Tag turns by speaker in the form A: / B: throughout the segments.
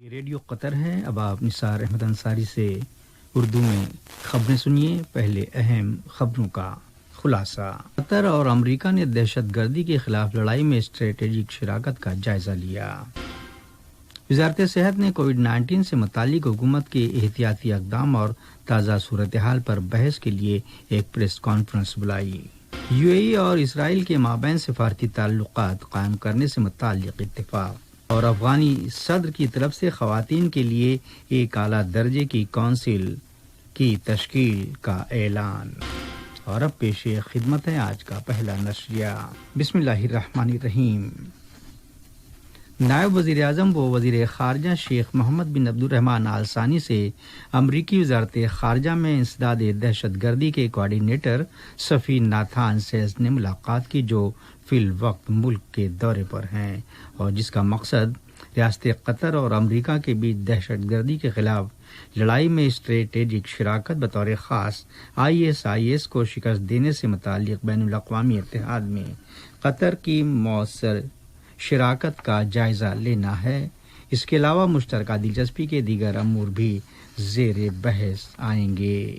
A: یہ ریڈیو قطر ہے۔ اب آپ نثار احمد انصاری سے اردو میں خبریں سنیے۔ پہلے اہم خبروں کا خلاصہ۔ قطر اور امریکہ نے دہشت گردی کے خلاف لڑائی میں اسٹریٹجک شراکت کا جائزہ لیا۔ وزارت صحت نے کووڈ-19 سے متعلق حکومت کے احتیاطی اقدام اور تازہ صورتحال پر بحث کے لیے ایک پریس کانفرنس بلائی۔ یو اے ای اور اسرائیل کے مابین سفارتی تعلقات قائم کرنے سے متعلق اتفاق، اور افغانی صدر کی طرف سے خواتین کے لیے ایک اعلیٰ درجے کی کونسل کی تشکیل کا اعلان۔ اور اب پیش خدمت ہے آج کا پہلا نشریہ۔ بسم اللہ الرحمن الرحیم۔ نائب وزیر اعظم و وزیر خارجہ شیخ محمد بن عبد الرحمن آل ثانی سے امریکی وزارت خارجہ میں انسداد دہشت گردی کے کوآرڈینیٹر صفی ناتھان سیلز نے ملاقات کی، جو فی الوقت ملک کے دورے پر ہیں اور جس کا مقصد ریاست قطر اور امریکہ کے بیچ دہشت گردی کے خلاف لڑائی میں اسٹریٹجک شراکت بطور خاص ISIS کو شکست دینے سے متعلق بین الاقوامی اتحاد میں قطر کی مؤثر شراکت کا جائزہ لینا ہے۔ اس کے علاوہ مشترکہ دلچسپی کے دیگر امور بھی زیر بحث آئیں گے۔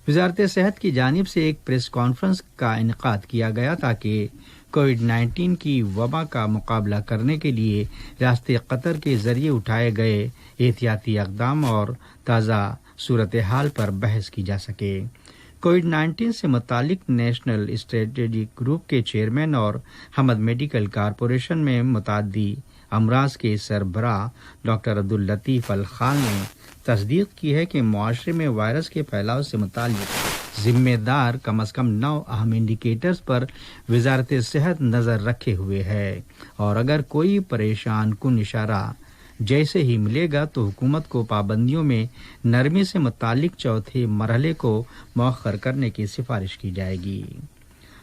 A: وزارت صحت کی جانب سے ایک پریس کانفرنس کا انعقاد کیا گیا تاکہ کووڈ-19 کی وبا کا مقابلہ کرنے کے لیے ریاست قطر کے ذریعے اٹھائے گئے احتیاطی اقدام اور تازہ صورتحال پر بحث کی جا سکے۔ کووڈ-19 سے متعلق نیشنل اسٹریٹجک گروپ کے چیئرمین اور حمد میڈیکل کارپوریشن میں متعدی امراض کے سربراہ ڈاکٹر عبداللطیف الخال نے تصدیق کی ہے کہ معاشرے میں وائرس کے پھیلاؤ سے متعلق ذمہ دار کم از کم 9 اہم انڈیکیٹرز پر وزارت صحت نظر رکھے ہوئے ہے، اور اگر کوئی پریشان کن اشارہ جیسے ہی ملے گا تو حکومت کو پابندیوں میں نرمی سے متعلق چوتھے مرحلے کو مؤخر کرنے کی سفارش کی جائے گی۔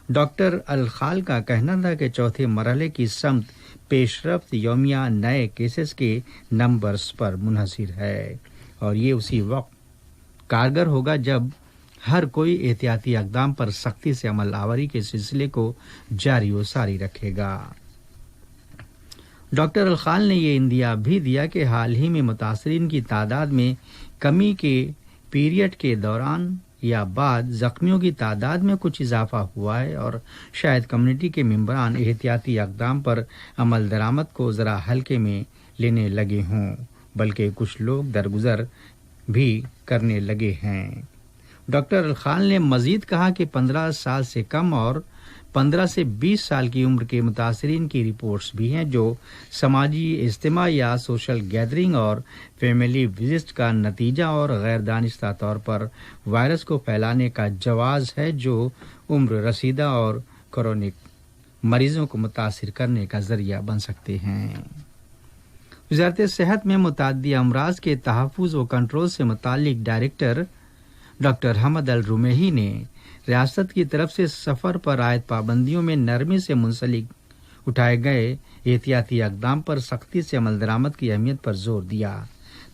A: ڈاکٹر الخال کا کہنا تھا کہ چوتھے مرحلے کی سمت پیش رفت یومیہ نئے کیسز کے نمبرز پر منحصر ہے، اور یہ اسی وقت کارگر ہوگا جب ہر کوئی احتیاطی اقدام پر سختی سے عمل آوری کے سلسلے کو جاری و ساری رکھے گا۔ ڈاکٹر الخال نے یہ اندیا بھی دیا کہ حال ہی میں متاثرین کی تعداد میں کمی کے پیریڈ کے دوران یا بعد زخمیوں کی تعداد میں کچھ اضافہ ہوا ہے، اور شاید کمیونٹی کے ممبران احتیاطی اقدام پر عمل درآمد کو ذرا ہلکے میں لینے لگے ہوں، بلکہ کچھ لوگ درگزر بھی کرنے لگے ہیں۔ ڈاکٹر الخال نے مزید کہا کہ 15 سال سے کم اور 15 سے 20 سال کی عمر کے متاثرین کی رپورٹس بھی ہیں جو سماجی اجتماع یا سوشل گیدرنگ اور فیملی وزٹ کا نتیجہ اور غیر دانستہ طور پر وائرس کو پھیلانے کا جواز ہے، جو عمر رسیدہ اور کرونک مریضوں کو متاثر کرنے کا ذریعہ بن سکتے ہیں۔ وزارت صحت میں متعدی امراض کے تحفظ و کنٹرول سے متعلق ڈائریکٹر ڈاکٹر حمد الرمیحی نے ریاست کی طرف سے سفر پر عائد پابندیوں میں نرمی سے منسلک اٹھائے گئے احتیاطی اقدام پر سختی سے عمل درآمد کی اہمیت پر زور دیا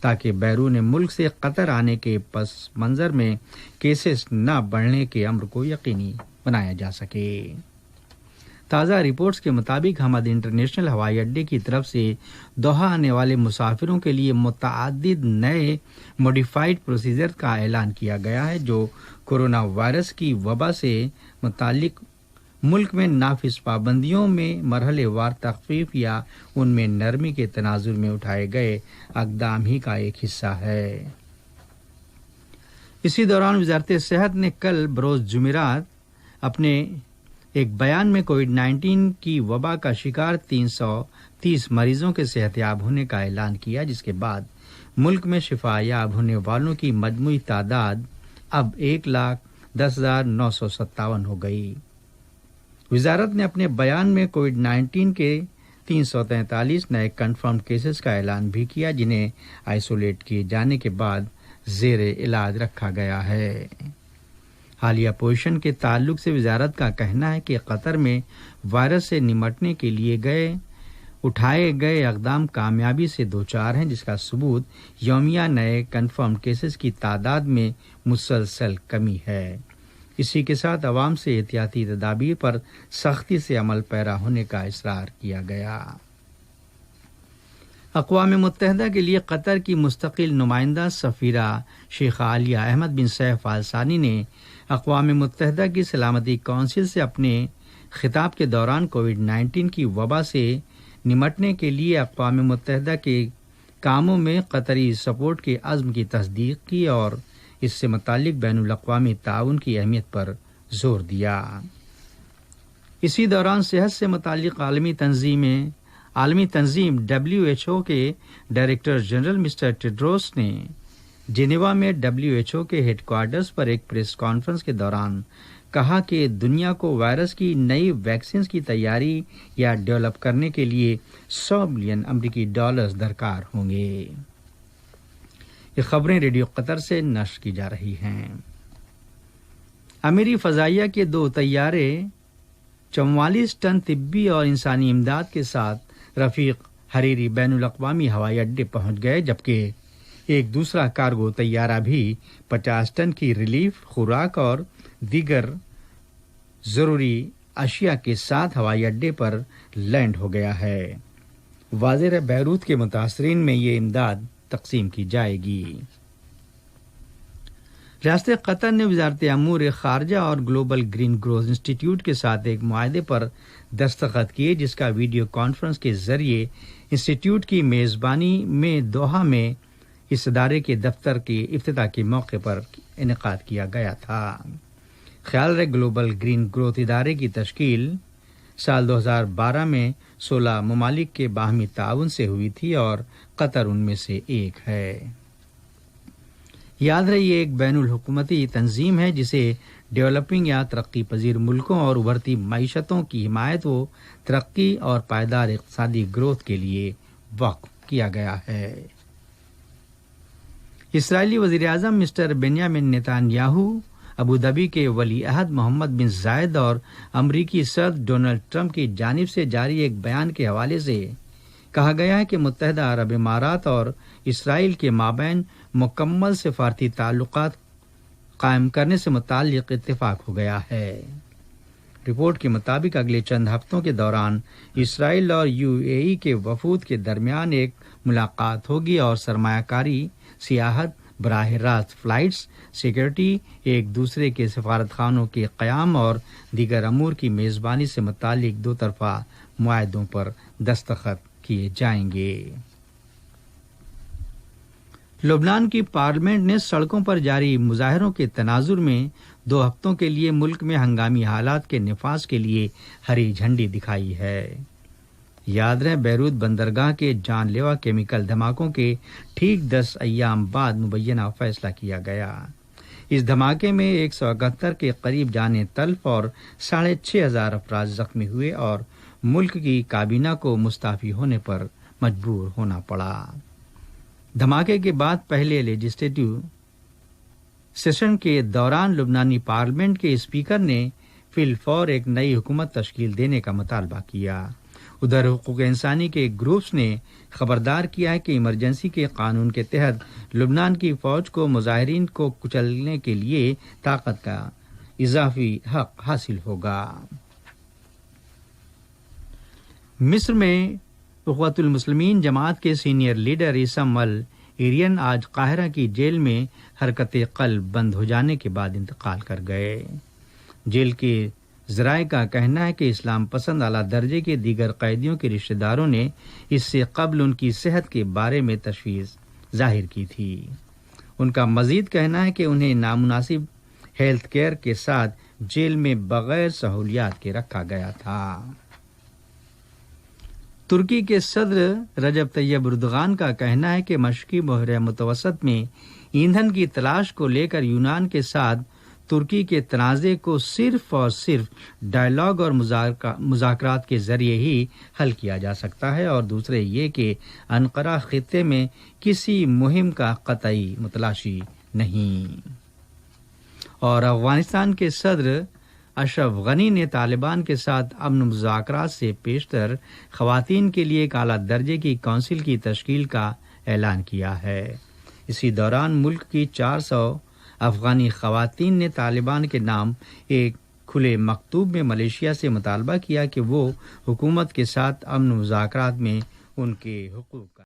A: تاکہ بیرون ملک سے قطر آنے کے پس منظر میں کیسز نہ بڑھنے کے امر کو یقینی بنایا جا سکے۔ تازہ رپورٹس کے مطابق حمد انٹرنیشنل ہوائی اڈے کی طرف سے دوحہ آنے والے مسافروں کے لیے متعدد نئے موڈیفائڈ پروسیجر کا اعلان کیا گیا ہے، جو کورونا وائرس کی وبا سے متعلق ملک میں نافذ پابندیوں میں مرحلے وار تخفیف یا ان میں نرمی کے تناظر میں اٹھائے گئے اقدام ہی کا ایک حصہ ہے۔ اسی دوران وزارت صحت نے کل بروز جمعرات اپنے ایک بیان میں کووڈ-19 کی وبا کا شکار 330 مریضوں کے صحت یاب ہونے کا اعلان کیا، جس کے بعد ملک میں شفا یاب ہونے والوں کی مجموعی تعداد اب 1,10,957 ہو گئی۔ وزارت نے اپنے بیان میں کووڈ-19 کے 343 نئے کنفرم کیسز کا اعلان بھی کیا، جنہیں آئسولیٹ کیے جانے کے بعد زیر علاج رکھا گیا ہے۔ حالیہ پوزیشن کے تعلق سے وزارت کا کہنا ہے کہ قطر میں وائرس سے نمٹنے کے لیے اٹھائے گئے اقدام کامیابی سے دوچار ہیں، جس کا ثبوت یومیہ نئے کنفرم کیسز کی تعداد میں مسلسل کمی ہے۔ اسی کے ساتھ عوام سے احتیاطی تدابیر پر سختی سے عمل پیرا ہونے کا اصرار کیا گیا۔ اقوام متحدہ کے لیے قطر کی مستقل نمائندہ سفیرہ شیخ عالیہ احمد بن سیف آل ثانی نے اقوام متحدہ کی سلامتی کونسل سے اپنے خطاب کے دوران کووڈ-19 کی وبا سے نمٹنے کے لیے اقوام متحدہ کے کاموں میں قطری سپورٹ کے عزم کی تصدیق کی اور اس سے متعلق بین الاقوامی تعاون کی اہمیت پر زور دیا۔ اسی دوران صحت سے متعلق عالمی تنظیم WHO کے ڈائریکٹر جنرل مسٹر ٹیڈروس نے جنیوا میں WHO کے ہیڈ کوارٹرز پر ایک پریس کانفرنس کے دوران کہا کہ دنیا کو وائرس کی نئی ویکسینز کی تیاری یا ڈیولپ کرنے کے لیے $100 بلین امریکی درکار ہوں گے۔ یہ خبریں ریڈیو قطر سے نشر کی جا رہی ہیں۔ امریکی فضائیہ کے 2 طیارے 44 ٹن طبی اور انسانی امداد کے ساتھ رفیق حریری بین الاقوامی ہوائی اڈے پہنچ گئے، جبکہ ایک دوسرا کارگو طیارہ بھی 50 ٹن کی ریلیف، خوراک اور دیگر ضروری اشیاء کے ساتھ ہوائی اڈے پر لینڈ ہو گیا ہے۔ وزیر بیروت کے متاثرین میں یہ امداد تقسیم کی جائے گی۔ ریاست قطر نے وزارت امور خارجہ اور گلوبل گرین گروتھ انسٹی ٹیوٹ کے ساتھ ایک معاہدے پر دستخط کیے، جس کا ویڈیو کانفرنس کے ذریعے انسٹی ٹیوٹ کی میزبانی میں دوحہ میں اس ادارے کے دفتر کے افتتاح کے موقع پر انعقاد کیا گیا تھا۔ خیال رہے گلوبل گرین گروتھ ادارے کی تشکیل سال 2012 میں 16 ممالک کے باہمی تعاون سے ہوئی تھی اور قطر ان میں سے ایک ہے۔ یاد رہے یہ ایک بین الحکومتی تنظیم ہے جسے ڈیولپنگ یا ترقی پذیر ملکوں اور ابھرتی معیشتوں کی حمایت و ترقی اور پائیدار اقتصادی گروتھ کے لیے وقف کیا گیا ہے۔ اسرائیلی وزیر اعظم مسٹر بنیامین نیتان یاہو، ابوظہبی کے ولی عہد محمد بن زائد اور امریکی صدر ڈونلڈ ٹرمپ کی جانب سے جاری ایک بیان کے حوالے سے کہا گیا ہے کہ متحدہ عرب امارات اور اسرائیل کے مابین مکمل سفارتی تعلقات قائم کرنے سے متعلق اتفاق ہو گیا ہے۔ رپورٹ کے مطابق اگلے چند ہفتوں کے دوران اسرائیل اور UAE کے وفود کے درمیان ایک ملاقات ہوگی اور سرمایہ کاری، سیاحت، براہ راست فلائٹس، سیکورٹی، ایک دوسرے کے سفارت خانوں کے قیام اور دیگر امور کی میزبانی سے متعلق 2 طرفہ معاہدوں پر دستخط کیے جائیں گے۔ لبنان کی پارلیمنٹ نے سڑکوں پر جاری مظاہروں کے تناظر میں 2 ہفتوں کے لیے ملک میں ہنگامی حالات کے نفاذ کے لیے ہری جھنڈی دکھائی ہے۔ یاد رہے بیروت بندرگاہ کے جان لیوا کیمیکل دھماکوں کے ٹھیک 10 ایام بعد مبینہ فیصلہ کیا گیا۔ اس دھماکے میں 171 کے قریب جانیں تلف اور 6500 افراد زخمی ہوئے اور ملک کی کابینہ کو مستعفی ہونے پر مجبور ہونا پڑا۔ دھماکے کے بعد پہلے لیجسلیٹو سیشن کے دوران لبنانی پارلیمنٹ کے اسپیکر نے فی الفور ایک نئی حکومت تشکیل دینے کا مطالبہ کیا۔ ادھر حقوق انسانی کے گروپس نے خبردار کیا ہے کہ ایمرجنسی کے قانون کے تحت لبنان کی فوج کو مظاہرین کو کچلنے کے لیے طاقت کا اضافی حق حاصل ہوگا۔ مصر میں اخوۃ المسلمین جماعت کے سینئر لیڈر عیسام الایرین آج قاہرہ کی جیل میں حرکت قلب بند ہو جانے کے بعد انتقال کر گئے۔ جیل کے ذرائع کا کہنا ہے کہ اسلام پسند اعلیٰ درجے کے دیگر قیدیوں کے رشتہ داروں نے اس سے قبل ان کی صحت کے بارے میں تشویش ظاہر کی تھی۔ ان کا مزید کہنا ہے کہ انہیں نامناسب ہیلتھ کیئر کے ساتھ جیل میں بغیر سہولیات کے رکھا گیا تھا۔ ترکی کے صدر رجب طیب اردوغان کا کہنا ہے کہ مشرقی بحر متوسط میں ایندھن کی تلاش کو لے کر یونان کے ساتھ ترکی کے تنازع کو صرف اور صرف ڈائیلاگ اور مذاکرات کے ذریعے ہی حل کیا جا سکتا ہے، اور دوسرے یہ کہ انقرہ خطے میں کسی مہم کا قطعی متلاشی نہیں۔ اور افغانستان کے صدر اشرف غنی نے طالبان کے ساتھ امن مذاکرات سے پیشتر خواتین کے لیے ایک اعلیٰ درجے کی کونسل کی تشکیل کا اعلان کیا ہے۔ اسی دوران ملک کی 400 افغانی خواتین نے طالبان کے نام ایک کھلے مکتوب میں ملیشیا سے مطالبہ کیا کہ وہ حکومت کے ساتھ امن مذاکرات میں ان کے حقوق کا